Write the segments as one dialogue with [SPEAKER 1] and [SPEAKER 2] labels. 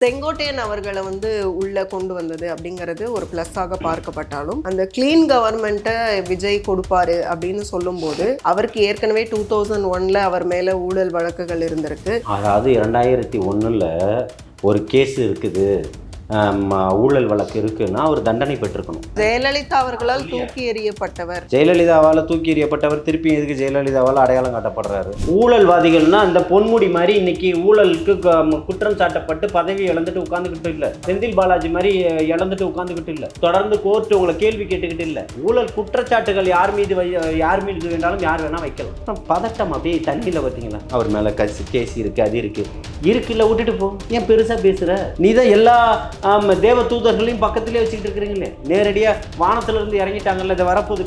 [SPEAKER 1] செங்கோட்டையன் அவர்களை உள்ள கொண்டு வந்தது அப்படிங்கிறது ஒரு பிளஸ்ஸாக பார்க்கப்பட்டாலும் அந்த கிளீன் கவர்மெண்ட்டை விஜய் கொடுப்பாரு அப்படின்னு சொல்லும்போது அவருக்கு ஏற்கனவே 2001 அவர் மேல ஊழல் வழக்குகள் இருந்திருக்கு.
[SPEAKER 2] அதாவது 2001 ஒரு கேஸ் இருக்குது, ஊழல் வழக்கு இருக்குன்னா அவர் தண்டனை பெற்றிருக்கணும்.
[SPEAKER 1] ஜெயலலிதா அவர்களால் தூக்கி எறியப்பட்டவர்,
[SPEAKER 2] ஜெயலலிதாவால் தூக்கி எறியப்பட்டவர் திருப்பி எதுக்கு ஜெயலலிதாவால் அடையாளம் காட்டப்படுறாரு? ஊழல்வாதிகள்னா அந்த பொன்முடி மாதிரி இன்னைக்கு ஊழலுக்கு குற்றம் சாட்டப்பட்டு பதவி இழந்துட்டு உட்காந்துக்கிட்டு இல்லை, செந்தில் பாலாஜி மாதிரி இழந்துட்டு உட்காந்துக்கிட்டு இல்லை, தொடர்ந்து கோர்ட்டு உங்களை கேள்வி கேட்டுக்கிட்டு இல்லை. ஊழல் குற்றச்சாட்டுகள் யார் மீது வேண்டாலும் யார் வேணா வைக்கலாம். பதட்டம் அப்படியே தண்ணியில் பார்த்தீங்களா? அவர் மேலே கேஸ் இருக்கு, அது இருக்குல்ல, விட்டுட்டு போ, ஏன் பெருசா பேசுற? நீ தான் எல்லா தேவ தூதர்களையும் பக்கத்திலே வச்சுக்கிட்டு இருக்கிறீங்களே, நேரடியா வானத்துல இருந்து இறங்கிட்டாங்கல்ல. இதை வரப்போது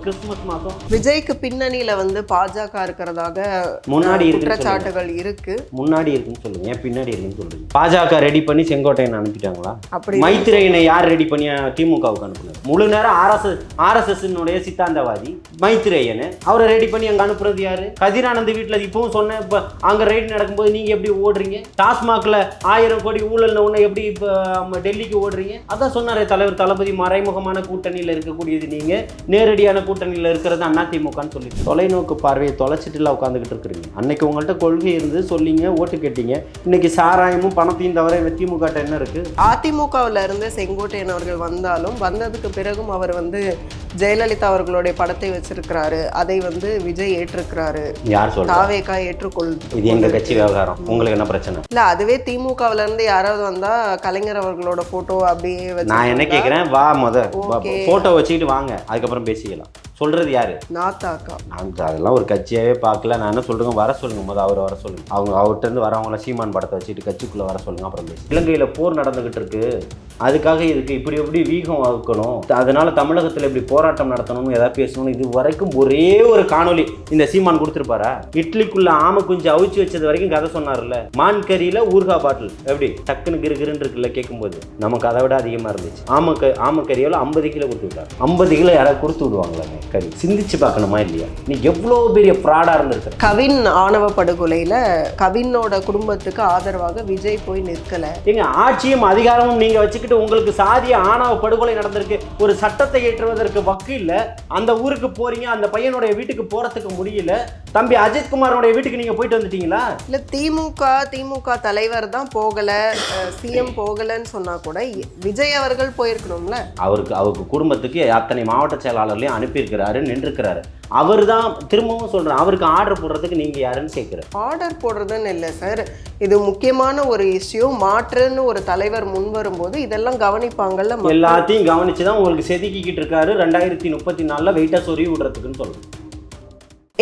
[SPEAKER 2] கிறிஸ்துமஸ் மாதம்.
[SPEAKER 1] விஜய்க்கு பின்னணியில பாஜக இருக்கிறதாக
[SPEAKER 2] முன்னாடி
[SPEAKER 1] குற்றச்சாட்டுகள் இருக்கு.
[SPEAKER 2] முன்னாடி இருக்குன்னு சொல்லுங்க, ஏன் பின்னாடி இருக்குன்னு சொல்லுங்க. பாஜக ரெடி பண்ணி செங்கோட்டையன் அனுப்பிட்டாங்களா?
[SPEAKER 1] அப்படி
[SPEAKER 2] மைத்திரையனை யார் ரெடி பண்ணி திமுகவுக்கு அனுப்புனார்? முழு நேரம் ஆர்எஸ்எஸ் சித்தாந்தவாதி மைத்திரையன், அவரை ரெடி பண்ணி அங்க அனுப்புறது யாரு? கதிரானந்த் வீட்டுல இப்பவும் சொன்னேன், இப்ப அங்க ரைடு நடக்கும்போது நீங்க எப்படி ஓடுறீங்க? டாஸ்மாக்ல 1000 கோடி ஊழல் ஒண்ணு எப்படி இப்ப டெல்லிக்கு ஓடுறீங்க? அதான் சொன்னாரே தலைவர் தளபதி, மறைமுகமான கூட்டணியில் இருக்கக்கூடியது நீங்க, நேரடியான கூட்டணியில் இருக்கிறது அதிமுகன்னு சொல்லி தொலைநோக்கு பார்வையை தொலைச்சிட்டுல உட்காந்துக்கிட்டு இருக்கிறீங்க. அன்னைக்கு உங்கள்கிட்ட கொள்கை இருந்து சொல்லிங்க, ஓட்டு கேட்டீங்க. இன்னைக்கு சாராயமும் பணத்தையும் தவிர திமுக என்ன இருக்கு?
[SPEAKER 1] அதிமுகவில் இருந்து செங்கோட்டையன் அவர்கள் வந்ததுக்கு பிறகும் அவர் ஜெயலலிதா அவர்களுடைய படத்தை வச்சிருக்கிறாரு. அதை விஜய் ஏற்றிருக்கிறாரு.
[SPEAKER 2] யார் சொல்ற?
[SPEAKER 1] தாவேகா ஏற்றுக்கொள்.
[SPEAKER 2] இது எங்க கட்சி விவகாரம், உங்களுக்கு என்ன பிரச்சனை?
[SPEAKER 1] இல்ல, அதுவே திமுகவுல இருந்து யாராவது வந்தா கலைஞர் அவர்களோட போட்டோ அப்படியே வச்சு.
[SPEAKER 2] நான் என்ன கேட்கிறேன், வா போட்டோ வச்சுக்கிட்டு வாங்க, அதுக்கப்புறம் பேசிக்கலாம். சொல்றது யாரு?
[SPEAKER 1] நாத்தாக்கா.
[SPEAKER 2] அதெல்லாம் ஒரு கட்சியாவே பார்க்கல. நான் என்ன சொல்றேன், வர சொல்லுங்க, அவர் வர சொல்லுங்க. அவர்கிட்ட இருந்து வரவங்கள சீமான் படத்தை வச்சுட்டு கட்சிக்குள்ள வர சொல்லுங்க, அப்புறம் பேசி. இலங்கையில போர் நடந்துகிட்டு இருக்கு, அதுக்காக இதுக்கு இப்படி எப்படி வீகம் வகுக்கணும், அதனால தமிழகத்துல இப்படி போராட்டம் நடத்தணும்னு ஏதாவது பேசணும். இது வரைக்கும் ஒரே ஒரு காணொலி இந்த சீமான் கொடுத்துருப்பாரா? இட்லிக்குள்ள ஆம குஞ்சு அவிச்சு வச்சது வரைக்கும் கதை சொன்னார்ல. மான் கறியில ஊர்கா பாட்டில் எப்படி டக்குன்னு கிருகிருன்னு இருக்குல்ல, கேட்கும்போது நமக்கு அதை விட அதிகமா இருந்துச்சு. ஆமக்கறியால 50 கிலோ கொடுத்து விட்டார். 50 கிலோ யாராவது கொடுத்து விடுவாங்களா? கவி சிந்திச்சு பார்க்கணுமா இல்லையா? நீ எவ்வளவு பெரிய ஃப்ராடா இருந்திருக்க.
[SPEAKER 1] கவின் ஆணவ படுகொலையில கவினோட குடும்பத்துக்கு ஆதரவாக விஜய் போய் நிற்கல.
[SPEAKER 2] எங்க ஆட்சியும் அதிகாரமும் நீங்க வச்சுக்கிட்டு உங்களுக்கு சாதிய ஆணவ படுகொலை நடந்திருக்கு, ஒரு சட்டத்தை ஏற்றுவதற்கு வக்கு இல்ல. அந்த ஊருக்கு போறீங்க, அந்த பையனுடைய வீட்டுக்கு போறதுக்கு முடியல. தம்பி அஜித்குமாரோட வீட்டுக்கு நீங்க போயிட்டு வந்துட்டீங்களா?
[SPEAKER 1] இல்ல, திமுக தலைவர் தான் போகல, சிஎம் போகலன்னு சொன்னா கூட விஜய் அவர்கள் போயிருக்கணும்ல.
[SPEAKER 2] அவருக்கு குடும்பத்துக்கு அத்தனை மாவட்ட செயலாளர்களையும் அனுப்பியிருக்கிறாரு, நின்றுக்கிறாரு. அவர் தான் திரும்பவும் சொல்றேன், அவருக்கு ஆர்டர் போடுறதுக்கு நீங்க யாருன்னு கேட்கிறேன்.
[SPEAKER 1] ஆர்டர் போடுறதுன்னு இல்லை சார், இது முக்கியமான ஒரு இஷ்யூ. மாற்றுன்னு ஒரு தலைவர் முன் வரும்போது இதெல்லாம் கவனிப்பாங்கல்ல.
[SPEAKER 2] எல்லாத்தையும் கவனிச்சுதான் உங்களுக்கு செதுக்கிக்கிட்டு இருக்காரு. 2034 வெயிட்டா சொருவி விடுறதுக்குன்னு சொல்றேன்.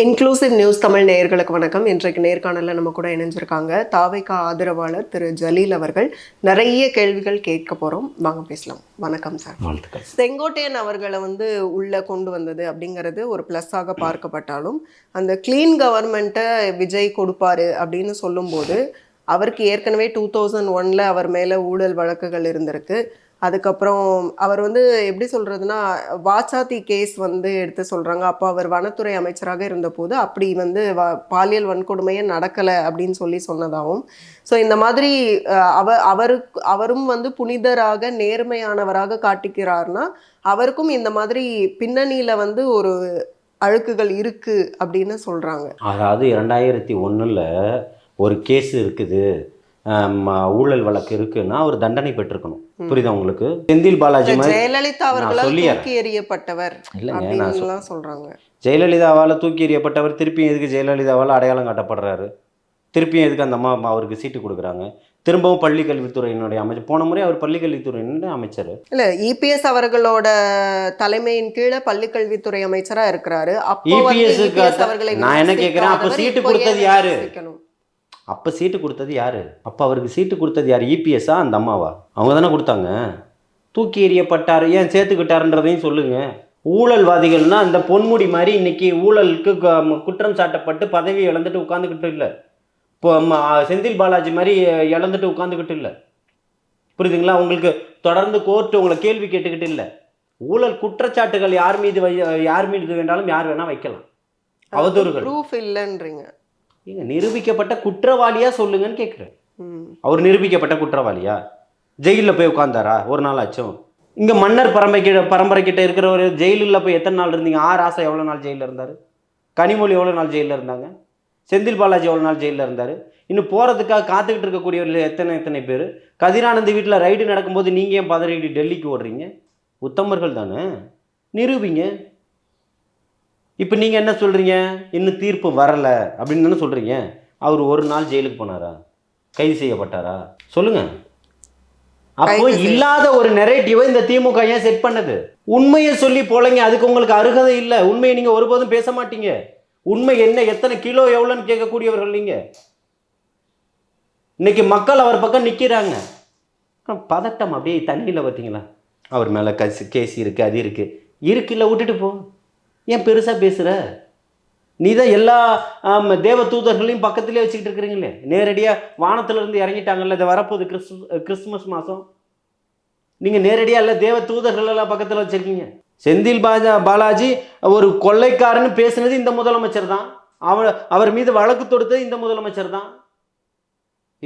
[SPEAKER 1] இன்க்ளூசிவ் நியூஸ் தமிழ் நேயர்களுக்கு வணக்கம். இன்றைக்கு நேர்காணலில் நம்ம கூட இணைஞ்சிருக்காங்க தாவேகா ஆதரவாளர் திரு ஜலீல் அவர்கள். நிறைய கேள்விகள் கேட்க போகிறோம், வாங்க பேசலாம். வணக்கம் சார். செங்கோட்டையன் அவர்களை உள்ள கொண்டு வந்தது அப்படிங்கிறது ஒரு ப்ளஸ்ஸாக பார்க்கப்பட்டாலும் அந்த கிளீன் கவர்மெண்ட்டை விஜய் கொடுப்பாரு அப்படின்னு சொல்லும்போது அவருக்கு ஏற்கனவே 2001 அவர் மேலே ஊழல் வழக்குகள் இருந்திருக்கு. அதுக்கப்புறம் அவர் எப்படி சொல்கிறதுனா வாச்சாத்தி கேஸ் எடுத்து சொல்கிறாங்க. அப்போ அவர் வனத்துறை அமைச்சராக இருந்தபோது அப்படி பாலியல் வன்கொடுமையே நடக்கலை அப்படின்னு சொன்னதாகவும். ஸோ இந்த மாதிரி அவரும் புனிதராக நேர்மையானவராக காட்டிக்கிறார்னா அவருக்கும் இந்த மாதிரி பின்னணியில் ஒரு அழுக்குகள் இருக்குது அப்படின்னு சொல்கிறாங்க.
[SPEAKER 2] அதாவது 2001 ஒரு கேஸ் இருக்குது, ஊழல் வழக்கு இருக்குன்னா அவர் தண்டனை பெற்றிருக்கணும். புரியுதா உங்களுக்கு? செந்தில் பாலாஜி
[SPEAKER 1] ஜெயலலிதா அவர்களால் தூக்கி எறியப்பட்டவர் இல்லைங்க சொல்றாங்க.
[SPEAKER 2] ஜெயலலிதாவால் தூக்கி எறியப்பட்டவர் திருப்பியும் எதுக்கு ஜெயலலிதாவால் அடையாளம் காட்டப்படுறாரு? திருப்பியும் எதுக்கு அந்த அம்மா அவருக்கு சீட்டு கொடுக்குறாங்க? திரும்பவும் பள்ளிக்கல்வித்துறையினுடைய அமைச்சர். போன முறை அவர் பள்ளிக்கல்வித்துறையினுடைய அமைச்சர் இல்ல,
[SPEAKER 1] இபிஎஸ் அவர்களோட தலைமையின் கீழே பள்ளிக்கல்வித்துறை அமைச்சரா இருக்கிறாரு.
[SPEAKER 2] நான் என்ன கேட்கிறேன், அப்ப சீட்டு கொடுத்தது யாரு? அப்போ சீட்டு கொடுத்தது யார்? அப்போ அவருக்கு சீட்டு கொடுத்தது யார்? இபிஎஸ்ஸா அந்த அம்மாவா? அவங்க தானே கொடுத்தாங்க. தூக்கி எறியப்பட்டார், ஏன் சேர்த்துக்கிட்டாருன்றதையும் சொல்லுங்கள். ஊழல்வாதிகள்னா அந்த பொன்முடி மாதிரி இன்னைக்கு ஊழலுக்கு குற்றம் சாட்டப்பட்டு பதவி இழந்துட்டு உட்காந்துக்கிட்டு இல்லை, இப்போ செந்தில் பாலாஜி மாதிரி இழந்துட்டு உட்காந்துக்கிட்டு இல்லை. புரியுதுங்களா? உங்களுக்கு தொடர்ந்து கோர்ட்டு உங்களை கேள்வி கேட்டுக்கிட்டு இல்லை. ஊழல் குற்றச்சாட்டுகள் யார் மீது வேண்டாலும் யார் வேணா வைக்கலாம். அவதூறுகள்
[SPEAKER 1] ப்ரூஃப் இல்லைன்றீங்க.
[SPEAKER 2] நிரூபிக்கப்பட்ட குற்றவாளியா சொல்லுங்கன்னு கேட்குறேன். அவர் நிரூபிக்கப்பட்ட குற்றவாளியா? ஜெயிலில் போய் உட்காந்தாரா? ஒரு நாள் ஆச்சும். இங்கே மன்னர் பரம்பரைக்கிட்ட இருக்கிற ஒரு ஜெயிலில் போய் எத்தனை நாள் இருந்தீங்க? ராசா எவ்வளோ நாள் ஜெயிலில் இருந்தார்? கனிமொழி எவ்வளோ நாள் ஜெயிலில் இருந்தாங்க? செந்தில் பாலாஜி எவ்வளோ நாள் ஜெயிலில் இருந்தார்? இன்னும் போகிறதுக்காக காத்துக்கிட்டு இருக்கக்கூடியவர்கள் எத்தனை பேர்? கதிரானந்த் வீட்டில் ரைடு நடக்கும்போது நீங்கள் ஏன் பதறிட்டு டெல்லிக்கு ஓடுறீங்க? உத்தமர்கள் தானே, நிரூபிங்க. இப்போ நீங்கள் என்ன சொல்கிறீங்க? இன்னும் தீர்ப்பு வரலை அப்படின்னு தானே சொல்கிறீங்க. அவர் ஒரு நாள் ஜெயிலுக்கு போனாரா? கைது செய்யப்பட்டாரா? சொல்லுங்கள். அப்போ இல்லாத ஒரு நெரேட்டிவை இந்த திமுக ஏன் செட் பண்ணது? உண்மையை சொல்லி போலங்க, அதுக்கு உங்களுக்கு அருகதை இல்லை. உண்மையை நீங்கள் ஒருபோதும் பேச மாட்டீங்க. உண்மை என்ன, எத்தனை கிலோ எவ்வளோன்னு கேட்கக்கூடியவர்கள் நீங்கள். இன்னைக்கு மக்கள் அவர் பக்கம் நிற்கிறாங்க. பதட்டம் அப்படியே தண்ணியில் பார்த்தீங்களா? அவர் மேலே கேஸ் இருக்குது, அது இருக்குல்ல, விட்டுட்டு போ. ஏன் பெருசாக பேசுகிற? நீ தான் எல்லா தேவ தூதர்களையும் பக்கத்துலேயே வச்சுக்கிட்டு இருக்கிறீங்களே. நேரடியாக வானத்திலிருந்து இறங்கிட்டாங்கல்ல, இதை வரப்போகுது கிறிஸ்துமஸ் மாதம். நீங்கள் நேரடியாக இல்லை, தேவ தூதர்கள் எல்லாம் பக்கத்தில் வச்சுருக்கீங்க. செந்தில் பாலாஜி ஒரு கொள்ளைக்காரன்னு பேசுனது இந்த முதலமைச்சர் தான். அவர் மீது வழக்கு தொடுத்தது இந்த முதலமைச்சர் தான்.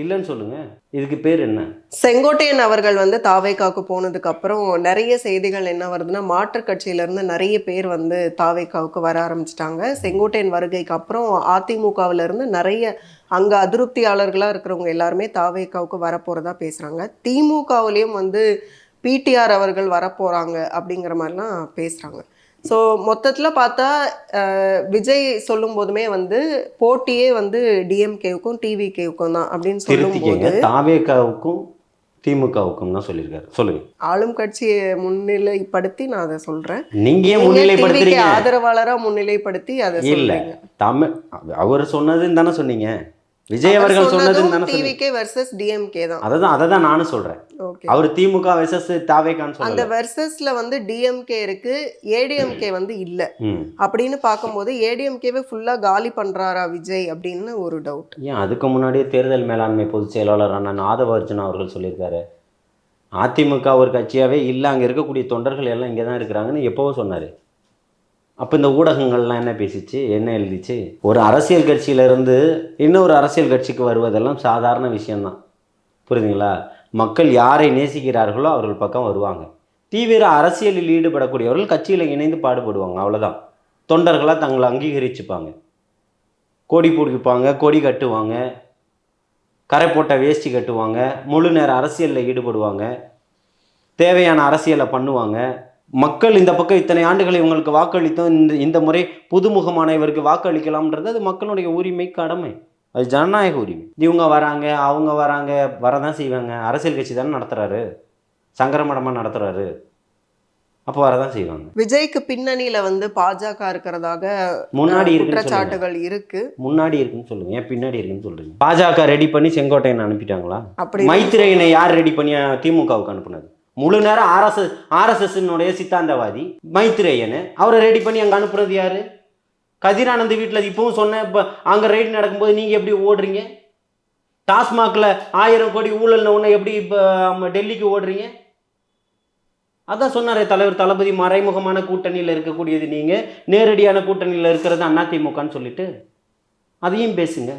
[SPEAKER 2] இல்லைன்னு சொல்லுங்க. இதுக்கு பேர் என்ன?
[SPEAKER 1] செங்கோட்டையன் அவர்கள் வந்து தாவேக்காவுக்கு போனதுக்கு அப்புறம் நிறைய செய்திகள் என்ன வருதுன்னா, மாற்றுக் கட்சியில இருந்து நிறைய பேர் வந்து தாவேக்காவுக்கு வர ஆரம்பிச்சிட்டாங்க. செங்கோட்டையன் வருகைக்கு அப்புறம் அதிமுகவுல இருந்து நிறைய அங்க அதிருப்தியாளர்களா இருக்கிறவங்க எல்லாருமே தாவேக்காவுக்கு வரப்போறதா பேசுறாங்க. திமுகவுலயும் வந்து பிடிஆர் அவர்கள் வரப்போறாங்க அப்படிங்கிற மாதிரிலாம் பேசுறாங்க. ஸோ மொத்தத்தில் பார்த்தா விஜய் சொல்லும் போதுமே வந்து போட்டியே வந்து டிஎம்கேவுக்கும் டிவிகேவுக்கும் தான் அப்படின்னு சொல்லும்போது
[SPEAKER 2] தாவேகாவுக்கும் திமுகவுக்கும் தான் சொல்லியிருக்காரு. சொல்லுங்க.
[SPEAKER 1] ஆளும் கட்சியை முன்னிலைப்படுத்தி நான் அதை சொல்றேன்.
[SPEAKER 2] நீங்க முன்னிலைப்படுத்துறீங்க,
[SPEAKER 1] ஆதரவாளரா முன்னிலைப்படுத்தி அதை
[SPEAKER 2] இல்ல. தமிழ் அவர் சொன்னதுன்னு தானே சொன்னீங்க. விஜய் அவர்கள் சொன்னதுன்னு தானே
[SPEAKER 1] டிவிகே வெர்சஸ் டிஎம்கே தான்.
[SPEAKER 2] அதை தான் நானும் சொல்றேன். அவர் திமுக வெர்சஸ் தாவேகான்னு சொல்ல.
[SPEAKER 1] அந்த வெர்சஸ்ல வந்து டிஎம்கே இருக்கு, ஏடிஎம்கே வந்து இல்ல. அப்படின்னு பார்க்கும்போது ஏடிஎம்கேவே ஃபுல்லா காலி பண்றாரா விஜய் அப்படின்னு ஒரு டவுட்.
[SPEAKER 2] ஏன் அதுக்கு முன்னாடியே தேர்தல் மேலாண்மை பொதுச் செயலாளர் அண்ணன் ஆதவ அர்ஜுனா அவர்கள் சொல்லியிருக்காரு, அதிமுக ஒரு கட்சியாவே இல்லை, அங்கே இருக்கக்கூடிய தொண்டர்கள் எல்லாம் இங்கே தான் இருக்கிறாங்கன்னு எப்போவோ சொன்னார். அப்போ இந்த ஊடகங்கள்லாம் என்ன பேசிச்சு, என்ன எழுதிச்சு? ஒரு அரசியல் கட்சியிலேருந்து இன்னொரு அரசியல் கட்சிக்கு வருவதெல்லாம் சாதாரண விஷயந்தான். புரியுதுங்களா? மக்கள் யாரை நேசிக்கிறார்களோ அவர்கள் பக்கம் வருவாங்க. தீவிர அரசியலில் ஈடுபடக்கூடியவர்கள் கட்சியில் இணைந்து பாடுபடுவாங்க, அவ்வளோதான். தொண்டர்களாக தங்களை அங்கீகரிச்சுப்பாங்க, கொடி பிடிப்பாங்க, கொடி கட்டுவாங்க, கரை போட்ட வேஷ்டி கட்டுவாங்க, முழு நேர அரசியலில் ஈடுபடுவாங்க, தேவையான அரசியலை பண்ணுவாங்க. மக்கள் இந்த பக்கம் இத்தனை ஆண்டுகளை இவங்களுக்கு வாக்களித்தோம், இந்த முறை புதுமுகமான இவருக்கு வாக்களிக்கலாம்ன்றது அது மக்களுடைய உரிமை, கடமை, அது ஜனநாயக உரிமை. இவங்க வராங்க, அவங்க வராங்க, வரதான் செய்வாங்க. அரசியல் கட்சி தானே நடத்துகிறாரு, சங்கரமடமாக நடத்துகிறாரு, அப்போ வரதான் செய்வாங்க.
[SPEAKER 1] விஜய்க்கு பின்னணியில வந்து பாஜக இருக்கிறதாக
[SPEAKER 2] முன்னாடி
[SPEAKER 1] குற்றச்சாட்டுகள் இருக்கு.
[SPEAKER 2] முன்னாடி இருக்குன்னு சொல்லுங்க, ஏன் பின்னாடி இருக்குன்னு சொல்றீங்க? பாஜக ரெடி பண்ணி செங்கோட்டையன் அனுப்பிட்டாங்களா?
[SPEAKER 1] அப்படி
[SPEAKER 2] மைத்திரையனை யார் ரெடி பண்ணி திமுகவுக்கு அனுப்புனது? முழு நேரம் ஆர்எஸ்எஸ்னுடைய சித்தாந்தவாதி மைத்திரேயன். அவரை ரெடி பண்ணி அங்கே அனுப்புறது யாரு? கதிரானந்த் வீட்டில் இப்பவும் சொன்னேன். இப்போ அங்கே ரைடு நடக்கும்போது நீங்கள் எப்படி ஓடுறீங்க? டாஸ்மாகில் 1000 கோடி ஊழல்னு ஒன்று எப்படி இப்போ டெல்லிக்கு ஓடுறீங்க? அதான் சொன்னாரே தலைவர் தளபதி, மறைமுகமான கூட்டணியில் இருக்கக்கூடியது நீங்கள், நேரடியான கூட்டணியில் இருக்கிறது அதிமுகன்னு சொல்லிட்டு அதையும் பேசுங்க.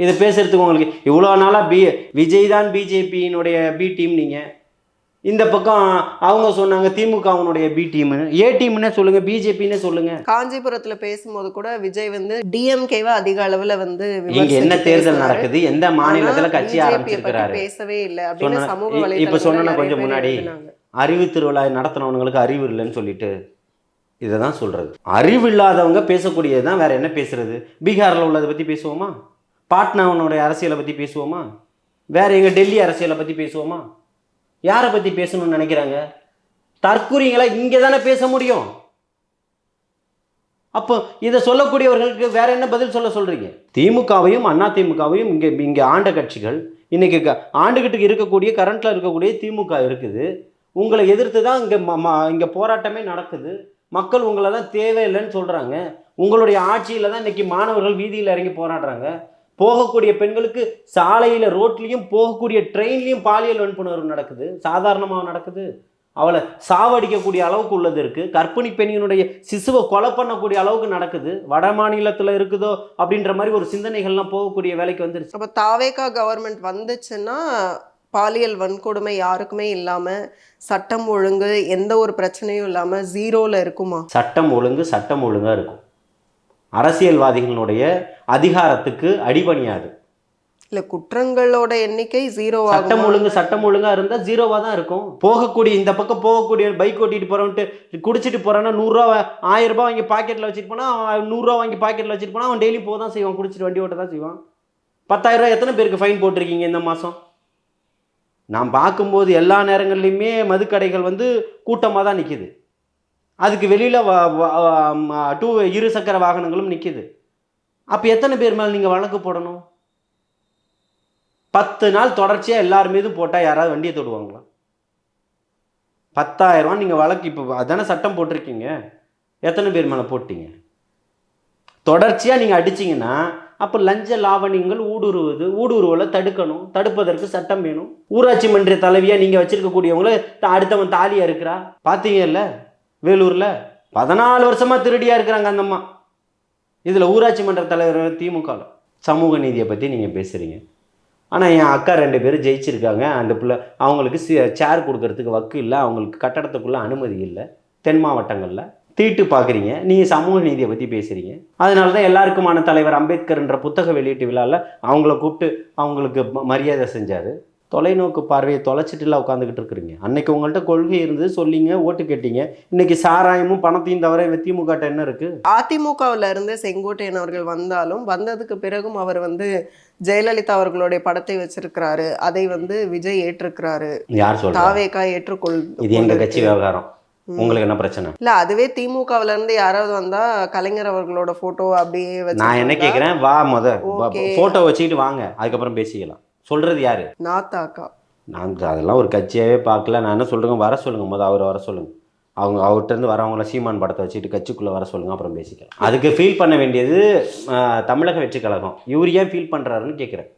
[SPEAKER 2] இதை பேசுறதுக்கு உங்களுக்கு இவ்வளோ நாளாக விஜய் தான் பிஜேபியினுடைய பி டீம், நீங்கள் இந்த பக்கம் அவங்க சொன்னாங்க திமுகவினுடைய பி டீம்னு, ஏ டீம்னே சொல்லுங்க, பிஜேபின்னே சொல்லுங்க.
[SPEAKER 1] காஞ்சிபுரத்துல பேசும்போது கூட விஜய் வந்து டிஎம்கேவை அதிக அளவுல வந்து
[SPEAKER 2] இங்க என்ன தேர்தல் நடக்குது, எந்த மாநிலத்துல கட்சி ஆரம்பிச்சிருக்காரு
[SPEAKER 1] பேசவே இல்லை அப்படின்னு சமூக வலைதளத்துல
[SPEAKER 2] இப்ப சொன்ன கொஞ்சம் முன்னாடி அறிவு திருவிழா நடத்தினவங்களுக்கு அறிவு இல்லைன்னு சொல்லிட்டு இதை தான் சொல்றது. அறிவு இல்லாதவங்க பேசக்கூடியது தான். வேற என்ன பேசுறது? பீகார்ல உள்ளதை பத்தி பேசுவோமா? பாட்னாவுடைய அரசியலை பத்தி பேசுவோமா? வேற எங்க டெல்லி அரசியலை பத்தி பேசுவோமா? யாரை பற்றி பேசணும்னு நினைக்கிறாங்க? தற்கூறிங்களா? இங்கே தானே பேச முடியும். அப்போ இதை சொல்லக்கூடியவர்களுக்கு வேற என்ன பதில் சொல்றீங்க? திமுகவையும் அதிமுகவையும் இங்கே ஆண்ட கட்சிகள் இன்னைக்கு ஆண்டுகிட்டு இருக்கக்கூடிய கரண்ட்ல இருக்கக்கூடிய திமுக இருக்குது. உங்களை எதிர்த்து தான் இங்கே போராட்டமே நடக்குது. மக்கள் உங்களெல்லாம் தேவையில்லைன்னு சொல்கிறாங்க. உங்களுடைய ஆட்சியில் தான் இன்னைக்கு மாணவர்கள் வீதியில் இறங்கி போராடுறாங்க. போகக்கூடிய பெண்களுக்கு சாலையில் ரோட்லேயும் போகக்கூடிய ட்ரெயின்லேயும் பாலியல் வன்புணர்வு நடக்குது, சாதாரணமாக நடக்குது. அவளை சாவடிக்கக்கூடிய அளவுக்கு உள்ளது இருக்குது. கர்ப்பிணி பெண்ணினுடைய சிசுவை கொலை பண்ணக்கூடிய அளவுக்கு நடக்குது. வட மாநிலத்தில் இருக்குதோ அப்படின்ற மாதிரி ஒரு சிந்தனைகள்லாம் போகக்கூடிய வேலைக்கு வந்துருச்சு.
[SPEAKER 1] அப்போ தாவேகா கவர்மெண்ட் வந்துச்சுன்னா பாலியல் வன்கொடுமை யாருக்குமே இல்லாமல், சட்டம் ஒழுங்கு எந்த ஒரு பிரச்சனையும் இல்லாமல் ஜீரோவில் இருக்குமா?
[SPEAKER 2] சட்டம் ஒழுங்காக இருக்கும். அரசியல்வாதிகளுடைய அதிகாரத்துக்கு அடிபணியாது.
[SPEAKER 1] இல்லை, குற்றங்களோட எண்ணிக்கை
[SPEAKER 2] சட்டம் ஒழுங்கா இருந்தால் ஜீரோவாக தான் இருக்கும். போகக்கூடிய இந்த பக்கம் போகக்கூடிய பைக் ஓட்டிட்டு போகிறவன்ட்டு குடிச்சிட்டு போகிறான்னா 100 ரூபா 1000 ரூபாய் வாங்கி பாக்கெட்டில் வச்சுட்டு போனால், 100 ரூபா வாங்கி பாக்கெட்டில் வச்சுட்டு போனால் அவன் டெய்லி போக தான் செய்வான், குடிச்சிட்டு வண்டி ஓட்ட தான் செய்வான். 10,000 ரூபா எத்தனை பேருக்கு ஃபைன் போட்டிருக்கீங்க இந்த மாதம்? நான் பார்க்கும்போது எல்லா நேரங்கள்லையுமே மதுக்கடைகள் கூட்டமாக தான் நிற்கிது. அதுக்கு வெளியில் இருசக்கர வாகனங்களும் நிற்கிது. அப்போ எத்தனை பேர் மேலே நீங்கள் வழக்கு போடணும்? 10 நாள் தொடர்ச்சியாக எல்லார் மீதும் போட்டால் யாராவது வண்டியை தொடுவாங்களா? 10,000 ரூபா நீங்கள் வழக்கு, இப்போ அதானே சட்டம் போட்டிருக்கீங்க, எத்தனை பேர் மேலே போட்டீங்க? தொடர்ச்சியாக நீங்கள் அடிச்சிங்கன்னா அப்போ லஞ்ச லாவணியங்கள் ஊடுருவலை தடுக்கணும். தடுப்பதற்கு சட்டம் வேணும். ஊராட்சி மன்ற தலைவியாக நீங்கள் வச்சுருக்கக்கூடியவங்கள அடுத்தவன் தாலியாக இருக்கிறா பார்த்தீங்கல்ல வேலூரில்? 14 வருஷமாக திருடியாக இருக்கிறாங்க அந்த அம்மா. இதில் ஊராட்சி மன்ற தலைவர் திமுக. சமூக நீதியை பற்றி நீங்கள் பேசுகிறீங்க. ஆனால் என் அக்கா 2 பேரும் ஜெயிச்சிருக்காங்க. அந்த பிள்ளை அவங்களுக்கு சேர் கொடுக்கறதுக்கு வக்கு இல்லை, அவங்களுக்கு கட்டடத்துக்குள்ளே அனுமதி இல்லை. தென் மாவட்டங்களில் தீட்டு பார்க்குறீங்க. நீங்கள் சமூக நீதியை பற்றி பேசுகிறீங்க. அதனால தான் எல்லாருக்குமான தலைவர் அம்பேத்கர்ன்ற புத்தக வெளியீட்டு விழாவில் அவங்கள கூப்பிட்டு அவங்களுக்கு மரியாதை செஞ்சார். தொலைநோக்கு பார்வையை தொலைச்சிட்டுலாம் உட்காந்துக்கிட்டு இருக்கிறீங்க. அன்னைக்கு உங்கள்கிட்ட கொள்கை இருந்து சொல்லிங்க, ஓட்டு கேட்டீங்க. இன்னைக்கு சாராயமும் பணத்தையும் தவிர திமுக என்ன இருக்குது?
[SPEAKER 1] அதிமுகவில் இருந்து செங்கோட்டையன் அவர்கள் வந்ததுக்கு பிறகும் அவர் ஜெயலலிதா அவர்களுடைய படத்தை வச்சிருக்கிறாரு. அதை விஜய் ஏற்றிருக்கிறாரு.
[SPEAKER 2] யார் சொல்றா?
[SPEAKER 1] தாவேகா ஏற்றுக்கொள்.
[SPEAKER 2] இது எங்க கட்சி விவகாரம், உங்களுக்கு என்ன பிரச்சனை?
[SPEAKER 1] இல்ல, அதுவே திமுகவுல இருந்து யாராவது வந்தா கலைஞர் அவர்களோட போட்டோ அப்படியே வச்சு,
[SPEAKER 2] நான் என்ன கேட்குறேன், வா போட்டோ வச்சுக்கிட்டு வாங்க, அதுக்கப்புறம் பேசிக்கலாம். சொல்றது யாரு?
[SPEAKER 1] நாத்தாக்கா.
[SPEAKER 2] நான் அதெல்லாம் ஒரு கட்சியாவே பார்க்கல. நான் என்ன சொல்றேங்க, வர சொல்லுங்க, அவரை வர சொல்லுங்க. அவர்கிட்ட இருந்து வரவங்கள சீமான் படத்தை வச்சுட்டு கட்சிக்குள்ளே வர சொல்லுங்க, அப்புறம் பேசிக்கலாம். அதுக்கு ஃபீல் பண்ண வேண்டியது தமிழக வெற்றி கழகம். இவர் ஏன் ஃபீல் பண்ணுறாருன்னு கேட்குறேன்.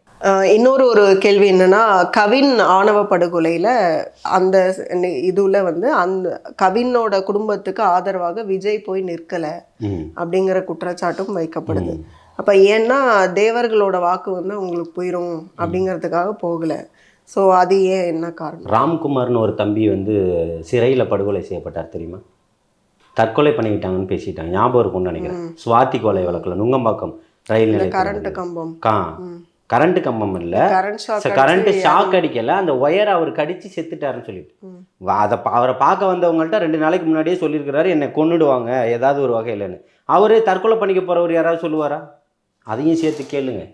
[SPEAKER 1] இன்னொரு கேள்வி என்னன்னா, கவின் ஆணவ படுகொலையில் அந்த இதுல அந்த கவினோட குடும்பத்துக்கு ஆதரவாக விஜய் போய் நிற்கலை அப்படிங்கிற குற்றச்சாட்டும் வைக்கப்படுது. அப்போ ஏன்னா தேவர்களோட வாக்கு உங்களுக்கு போயிடும் அப்படிங்கிறதுக்காக போகலை. ஸோ அது ஏன், என்ன காரணம்?
[SPEAKER 2] ராம்குமார்னு ஒரு தம்பி சிறையில் படுகொலை செய்யப்பட்டார் தெரியுமா? தற்கொலை பண்ணிக்கிட்டாங்கன்னு பேசிட்டாங்க, ஞாபகம் இருக்கும்னு நினைக்கிறேன். சுவாதி கொலை வழக்கில் நுங்கம்பாக்கம் ரயில் நிலையம்
[SPEAKER 1] கரண்ட் கம்பம்
[SPEAKER 2] கரண்ட் கம்பம் இல்லை, கரண்ட் ஷாக் அடிக்கலை, அந்த ஒயரை அவர் கடிச்சு செத்துட்டாருன்னு சொல்லிட்டு அவரை பார்க்க வந்தவங்கள்ட்ட 2 நாளைக்கு முன்னாடியே சொல்லியிருக்கிறாரு, என்னை கொன்னுடுவாங்க ஏதாவது ஒரு வகையிலன்னு. அவரே தற்கொலை பண்ணிக்க போகிறவர் யாராவது சொல்லுவாரா? அதையும் சேர்த்து கேளுங்க.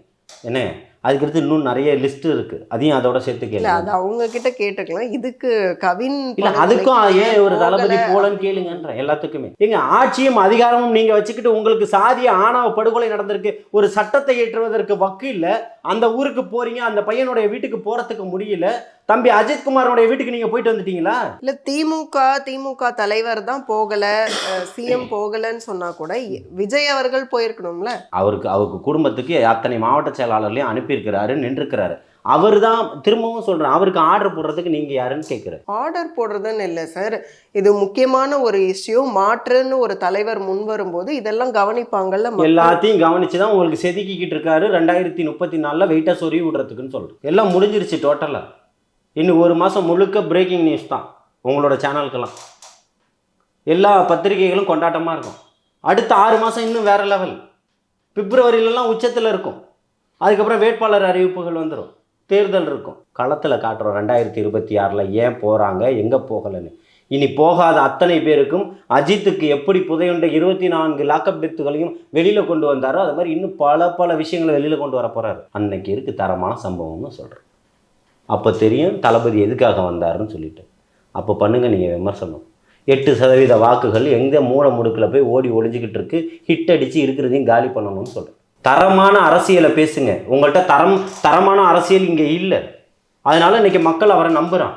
[SPEAKER 2] என்ன, அதுக்கடுத்து இன்னும் நிறைய லிஸ்ட் இருக்கு, அதையும் அதோட சேர்த்து கேளுங்க.
[SPEAKER 1] அது அவங்க கிட்ட கேட்டுக்கலாம். இதுக்கு கவின்
[SPEAKER 2] இல்ல, அதுக்கும் ஏன் ஒரு தளபதி போலன்னு கேளுங்கன்ற. எல்லாத்துக்குமே எங்க ஆட்சியும் அதிகாரமும் நீங்க வச்சுக்கிட்டு உங்களுக்கு சாதிய ஆணவ படுகொலை நடந்திருக்கு, ஒரு சட்டத்தை ஏற்றுவதற்கு வக்கு இல்ல, அந்த ஊருக்கு போறீங்க, அந்த பையனுடைய வீட்டுக்கு போறதுக்கு முடியல. தம்பி அஜித்குமாரோடைய வீட்டுக்கு நீங்க போயிட்டு வந்துட்டீங்களா?
[SPEAKER 1] இல்ல, திமுக தலைவர் தான் போகல, சிஎம் போகலன்னு சொன்னா கூட விஜய் அவர்கள் போயிருக்கணும்ல.
[SPEAKER 2] அவருக்கு குடும்பத்துக்கு அத்தனை மாவட்ட செயலாளர்களையும் அனுப்பியிருக்கிறாரு, நின்றுக்கிறாரு. அவர் தான் திரும்பவும் சொல்றேன், அவருக்கு ஆர்டர் போடுறதுக்கு நீங்க யாருன்னு கேட்குறேன்.
[SPEAKER 1] ஆர்டர் போடுறதுன்னு இல்லை சார், இது முக்கியமான ஒரு இஷ்யூ. மாற்றுன்னு ஒரு தலைவர் முன் வரும்போது இதெல்லாம் கவனிப்பாங்கல்ல.
[SPEAKER 2] எல்லாத்தையும் கவனிச்சுதான் உங்களுக்கு செதுக்கிக்கிட்டு இருக்காரு. 2034 வெயிட்டா சொருவி விடுறதுக்குன்னு சொல்றேன். எல்லாம் முடிஞ்சிருச்சு டோட்டலா. இன்னும் 1 மாதம் முழுக்க பிரேக்கிங் நியூஸ் தான் உங்களோட சேனலுக்கெல்லாம். எல்லா பத்திரிகைகளும் கொண்டாட்டமாக இருக்கும். அடுத்த 6 மாதம் இன்னும் வேறு லெவல். பிப்ரவரியிலலாம் உச்சத்தில் இருக்கும். அதுக்கப்புறம் வேட்பாளர் அறிவிப்புகள் வந்துடும், தேர்தல் இருக்கும். களத்தில் காட்டுறோம் 2026 ஏன் போகிறாங்க, எங்கே போகலைன்னு. இனி போகாத அத்தனை பேருக்கும் அஜித்துக்கு எப்படி புதையுண்ட 24 லாக்அப் டெத்துகளையும் வெளியில் கொண்டு வந்தாரோ அது மாதிரி இன்னும் பல விஷயங்களை வெளியில் கொண்டு வர போகிறாரு. அன்னைக்கு இருக்குது தரமான சம்பவம்னு சொல்கிறேன். அப்போ தெரியும் தளபதி எதுக்காக வந்தாருன்னு சொல்லிட்டு. அப்போ பண்ணுங்கள் நீங்கள் விமர்சனம். 8% வாக்குகள் எங்கே மூட முடுக்கில் போய் ஓடி ஒளிஞ்சிக்கிட்டு இருக்கு, ஹிட் அடித்து இருக்கிறதையும் காலி பண்ணணும்னு சொல்கிறேன். தரமான அரசியலை பேசுங்க. உங்கள்கிட்ட தரமான அரசியல் இங்கே இல்லை. அதனால் இன்றைக்கி மக்கள் அவரை நம்புகிறான்.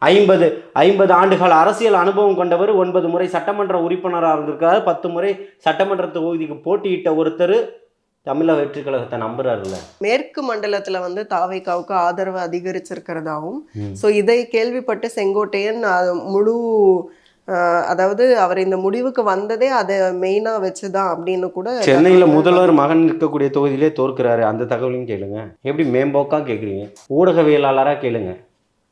[SPEAKER 2] 50 ஆண்டுகால அரசியல் அனுபவம் கொண்டவர், 9 முறை சட்டமன்ற உறுப்பினராக இருந்திருக்காரு, 10 முறை சட்டமன்ற தொகுதிக்கு போட்டியிட்ட ஒருத்தர் தமிழக வெற்றி கழகத்தை நம்புறாருல்ல.
[SPEAKER 1] மேற்கு மண்டலத்துல வந்து தாவேகாவுக்கு ஆதரவு அதிகரிச்சிருக்கிறதாவும், ஸோ இதை கேள்விப்பட்டு செங்கோட்டையன் முழு அதாவது அவர் இந்த முடிவுக்கு வந்ததே அதை மெயினா வச்சுதான் அப்படின்னு கூட
[SPEAKER 2] சென்னையில முதல்வர் மகன் இருக்கக்கூடிய தொகுதியிலே தோற்கிறாரு. அந்த தகவலையும் கேளுங்க. எப்படி மேம்போக்கா கேட்குறீங்க? ஊடகவியலாளராக கேளுங்க,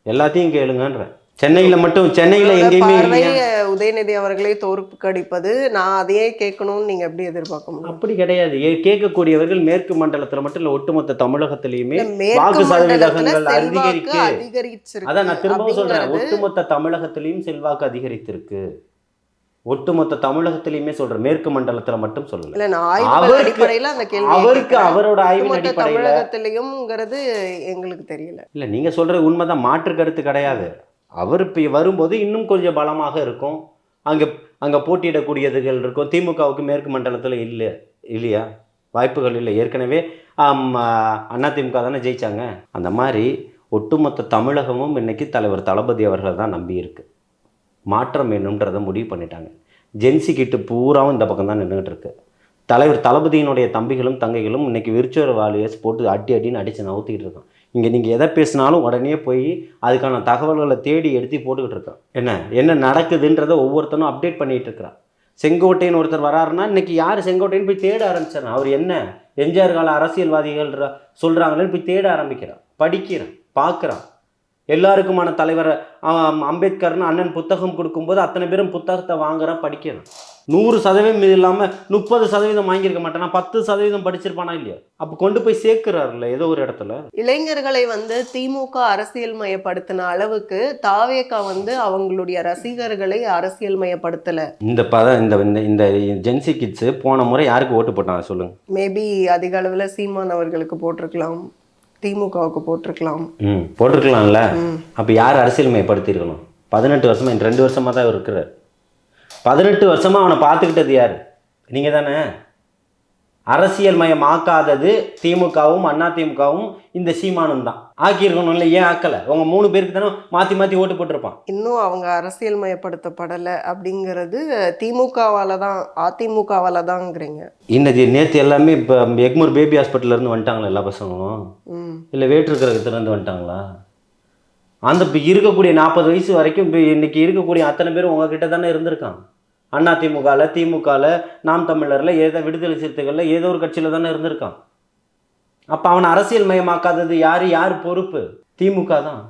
[SPEAKER 2] எல்லாத்தையும் கேளுங்கன்ற. சென்னையில எங்கேயுமே இல்லையா?
[SPEAKER 1] உதயநிதி அவர்களே தோற்கடிப்பது, நான் அதையே கேட்கணும்னு நீங்க எப்படி எதிர்பார்க்க முடியும்?
[SPEAKER 2] அப்படி கிடையாது. கேட்கக்கூடியவர்கள் மேற்கு மண்டலத்துல மட்டும் இல்ல, ஒட்டுமொத்த தமிழகத்திலயுமே
[SPEAKER 1] மேற்கு
[SPEAKER 2] வாக்கு
[SPEAKER 1] மண்டலத்துல
[SPEAKER 2] சதவீதங்கள்
[SPEAKER 1] செல்வாக்கு
[SPEAKER 2] அதிகரிக்கு. அதான் நான் திரும்பவும் சொல்றேன்,
[SPEAKER 1] அப்படிங்கிறது
[SPEAKER 2] ஒட்டுமொத்த தமிழகத்திலையும் செல்வாக்கு அதிகரித்திருக்கு. ஒட்டுமொத்த தமிழகத்திலையுமே சொல்றேன், மேற்கு மண்டலத்துல மட்டும் சொல்லல.
[SPEAKER 1] இல்ல, நான் ஆய்வுகள் அடிப்படையில அந்த கேள்வி
[SPEAKER 2] அவருக்கு அவரோட ஆய்வின்
[SPEAKER 1] ஒட்டுமொத்த
[SPEAKER 2] அடிப்படையில
[SPEAKER 1] தமிழகத்திலையும்ங்கிறது எங்களுக்கு தெரியல.
[SPEAKER 2] இல்ல, நீங்க சொல்றது உண்மைதான், மாற்று கருத்து கிடையாது. அவர் இப்போ வரும்போது இன்னும் கொஞ்சம் பலமாக இருக்கும். அங்கே போட்டியிடக்கூடியதுகள் இருக்கும். திமுகவுக்கு மேற்கு மண்டலத்தில் இல்லையா? வாய்ப்புகள் இல்லை. ஏற்கனவே அதிமுக தானே ஜெயிச்சாங்க. அந்த மாதிரி ஒட்டுமொத்த தமிழகமும் இன்னைக்கு தலைவர் தளபதி அவர்கள் தான் நம்பி இருக்கு. மாற்றம் வேணுன்றதை முடிவு பண்ணிட்டாங்க. ஜென்சி கிட்ட பூராவும் இந்த பக்கம் தான் நின்றுகிட்டு இருக்கு. தலைவர் தளபதியினுடைய தம்பிகளும் தங்கைகளும் இன்னைக்கு விர்ச்சுவல் வாலியர்ஸ் போட்டு அடின்னு அடித்து நவுத்திக்கிட்டு இருக்கான். இங்கே நீங்கள் எதை பேசினாலும் உடனே போய் அதுக்கான தகவல்களை தேடி எடுத்து போட்டுக்கிட்டு இருக்கான். என்ன நடக்குதுன்றதை ஒவ்வொருத்தனும் அப்டேட் பண்ணிகிட்டு இருக்கிறான். செங்கோட்டையன் ஒருத்தர் வராருன்னா இன்னைக்கு யார் செங்கோட்டையன் போய் தேட ஆரம்பிச்சார். அவர் என்ன எம்ஜிஆர் கால அரசியல்வாதிகள் சொல்கிறாங்களேன்னு போய் தேட ஆரம்பிக்கிறான், படிக்கிறான், பார்க்குறான். எல்லாருக்குமான தலைவர் அம்பேத்கர்னு அண்ணன் புத்தகம் கொடுக்கும்போது அத்தனை பேரும் புத்தகத்தை வாங்குறான், படிக்கிறான். 100% இது இல்லாமல் 30% வாங்கியிருக்க மாட்டானா, 10% படிச்சிருப்பானா இல்லையா? அப்போ கொண்டு போய் சேர்க்கிறாருல்ல ஏதோ ஒரு இடத்துல.
[SPEAKER 1] இளைஞர்களை வந்து திமுக அரசியல் மயப்படுத்தின அளவுக்கு தாவேகா வந்து அவங்களுடைய ரசிகர்களை அரசியல் மயப்படுத்தலை.
[SPEAKER 2] இந்த ஜென்சி கிட்ஸ் போன முறை யாருக்கு ஓட்டு போட்டாங்க சொல்லுங்க?
[SPEAKER 1] மேபி அதிக அளவில் சீமான் அவர்களுக்கு போட்டிருக்கலாம், திமுகவுக்கு போட்டிருக்கலாம்ல.
[SPEAKER 2] அப்போ யார் அரசியல் மயப்படுத்தியிருக்கணும்? 18 வருஷமா, 2 வருஷமாக தான் அவர் இருக்கிறார். 18 வருஷமாக அவனை பார்த்துக்கிட்டது யார்? நீங்கள் தானே. அரசியல் மயம் ஆக்காதது திமுகவும் அதிமுகவும் இந்த சீமானும் தான். ஆக்கியிருக்கணும் இல்லை? ஏன் ஆக்கலை? அவங்க 3 பேருக்கு தானே மாற்றி ஓட்டு போட்டிருப்பான்.
[SPEAKER 1] இன்னும் அவங்க அரசியல் மயப்படுத்தப்படலை அப்படிங்கிறது திமுகவால் தான், அதிமுகவால் தான்ங்கிறீங்க.
[SPEAKER 2] இன்னது நேற்று எல்லாமே இப்போ எக்மூர் பேபி ஹாஸ்பிட்டல்லேருந்து வந்துட்டாங்களா எல்லா பசங்களும்? இல்லை வேற்று கிரகத்துலேருந்து வந்துட்டாங்களா? அந்த இப்போ இருக்கக்கூடிய 40 வயசு வரைக்கும் இப்போ இன்றைக்கி இருக்கக்கூடிய அத்தனை பேரும் உங்ககிட்ட தானே இருந்திருக்கான். அதிமுகவில், திமுகவில், நாம் தமிழரில், ஏதோ விடுதலை சிறுத்தைகளில் ஏதோ ஒரு கட்சியில் தானே இருந்திருக்கான். அப்போ அவனை அரசியல் மயமாக்காதது யார் பொறுப்பு? திமுக தான்,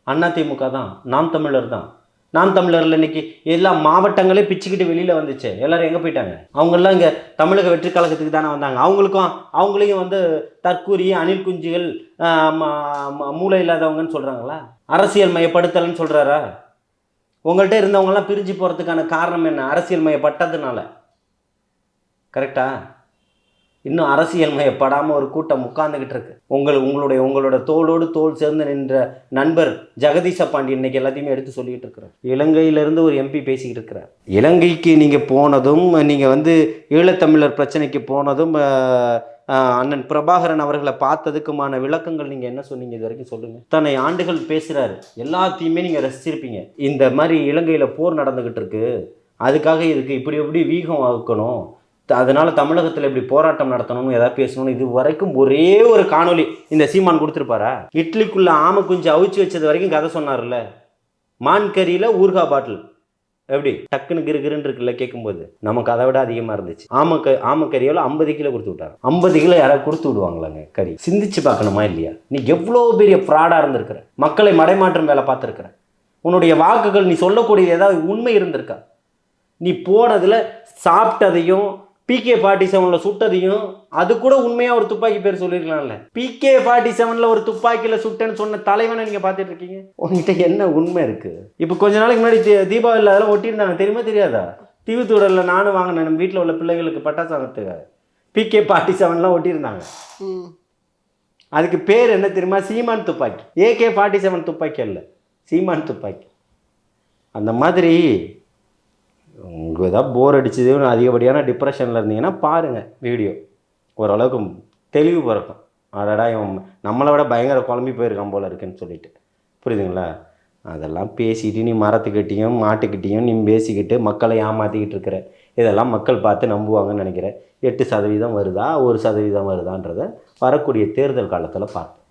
[SPEAKER 2] அதிமுக தான், நாம் தமிழர் தான். நாம் தமிழரில் இன்றைக்கி எல்லா மாவட்டங்களே பிச்சுக்கிட்டு வெளியில் வந்துச்சு. எல்லோரும் எங்கே போயிட்டாங்க? அவங்கெல்லாம் இங்கே தமிழக வெற்றி கழகத்துக்கு தானே வந்தாங்க. அவங்களையும் வந்து தற்கூரி, அணில் குஞ்சுகள், மூளை இல்லாதவங்கன்னு சொல்கிறாங்களா? அரசியல் மயப்படுத்தலைன்னு சொல்கிறாரா? உங்கள்கிட்ட இருந்தவங்கெல்லாம் பிரிஞ்சு போகிறதுக்கான காரணம் என்ன? அரசியல் மயப்பட்டதுனால. கரெக்டா? இன்னும் அரசியல் மயப்படாமல் ஒரு கூட்டம் உட்கார்ந்துக்கிட்டு இருக்கு. உங்களோட தோளோடு தோள் சேர்ந்து நின்ற நண்பர் ஜெகதீச பாண்டி இன்னைக்கு எல்லாத்தையுமே எடுத்து சொல்லிக்கிட்டு இருக்கிறார். இலங்கையிலேருந்து ஒரு எம்பி பேசிக்கிட்டு இருக்கிறார். இலங்கைக்கு நீங்கள் போனதும், நீங்கள் வந்து ஈழத்தமிழர் பிரச்சனைக்கு போனதும், அண்ணன் பிரபாகரன் அவர்களை பார்த்ததுக்குமான விளக்கங்கள் நீங்கள் என்ன சொன்னீங்க இது வரைக்கும் சொல்லுங்கள். இத்தனை ஆண்டுகள் பேசுகிறாரு, எல்லாத்தையுமே நீங்கள் ரசிச்சிருப்பீங்க. இந்த மாதிரி இலங்கையில் போர் நடந்துக்கிட்டு இருக்கு, அதுக்காக இதுக்கு இப்படி வீகம் வகுக்கணும், அதனால் தமிழகத்தில் இப்படி போராட்டம் நடத்தணும்னு எதாவது பேசணும்னு இது வரைக்கும் ஒரே ஒரு காணொலி இந்த சீமான் கொடுத்துருப்பாரா? இட்லிக்குள்ளே ஆமை குஞ்சு அவிச்சு வச்சது வரைக்கும் கதை சொன்னார்ல. மான்கறியில் ஊர்கா பாட்டில் எப்படி டக்குன்னு கிருகிருன்னு இருக்குல்ல கேட்கும்போது, நமக்கு அதை விட அதிகமாக இருந்துச்சு. ஆமக்கறியால் 50 கிலோ கொடுத்து விட்டாங்க. 50 கிலோ யாராவது கொடுத்து விடுவாங்களாங்க கறி? சிந்திச்சு பார்க்கணுமா இல்லையா? நீ எவ்வளோ பெரிய ஃப்ராடாக இருந்திருக்கிற, மக்களை மடைமாற்றம் வேலை பார்த்துருக்குற, உன்னுடைய வாக்குகள் நீ சொல்லக்கூடிய ஏதாவது உண்மை இருந்திருக்கா? நீ போனதில் சாப்பிட்டதையும் PK-47 சுட்டதையும் அது கூட உண்மையாக ஒரு துப்பாக்கி பேர் சொல்லியிருக்கலாம்ல. PK-47 ஒரு துப்பாக்கியில் சுட்டேன்னு சொன்ன தலைவனை நீங்கள் பார்த்துட்டு இருக்கீங்க. உங்ககிட்ட என்ன உண்மை இருக்குது? இப்போ கொஞ்ச நாளைக்கு முன்னாடி தீபாவளியில் அதெல்லாம் ஒட்டியிருந்தாங்க, தெரியுமா தெரியாதா? தீவுத்தூடலில் நானும் வாங்கினேன், நம்ம வீட்டில் உள்ள பிள்ளைகளுக்கு பட்டாசு வாங்கிறதுக்காக PK-47 ஒட்டியிருந்தாங்க. அதுக்கு பேர் என்ன தெரியுமா? சீமான் துப்பாக்கி. AK-47 துப்பாக்கி அல்ல, சீமான் துப்பாக்கி. அந்த மாதிரி உங்களுக்கு ஏதாவது போர் அடிச்சது, அதிகப்படியான டிப்ரெஷனில் இருந்தீங்கன்னா பாருங்கள் வீடியோ, ஓரளவுக்கு தெளிவு பிறக்கும். அடடா இவன் நம்மளை விட பயங்கர குழம்பி போயிருக்கான் போல இருக்குன்னு சொல்லிட்டு, புரியுதுங்களா? அதெல்லாம் பேசிக்கிட்டு நீ மரத்துக்கிட்டையும் மாட்டுக்கிட்டையும் நீ பேசிக்கிட்டு மக்களை ஏமாற்றிக்கிட்டு இருக்கிற. இதெல்லாம் மக்கள் பார்த்து நம்புவாங்கன்னு நினைக்கிறேன். 8% வருதா 1% வருதான்றதை வரக்கூடிய தேர்தல் காலத்தில் பார்ப்போம்.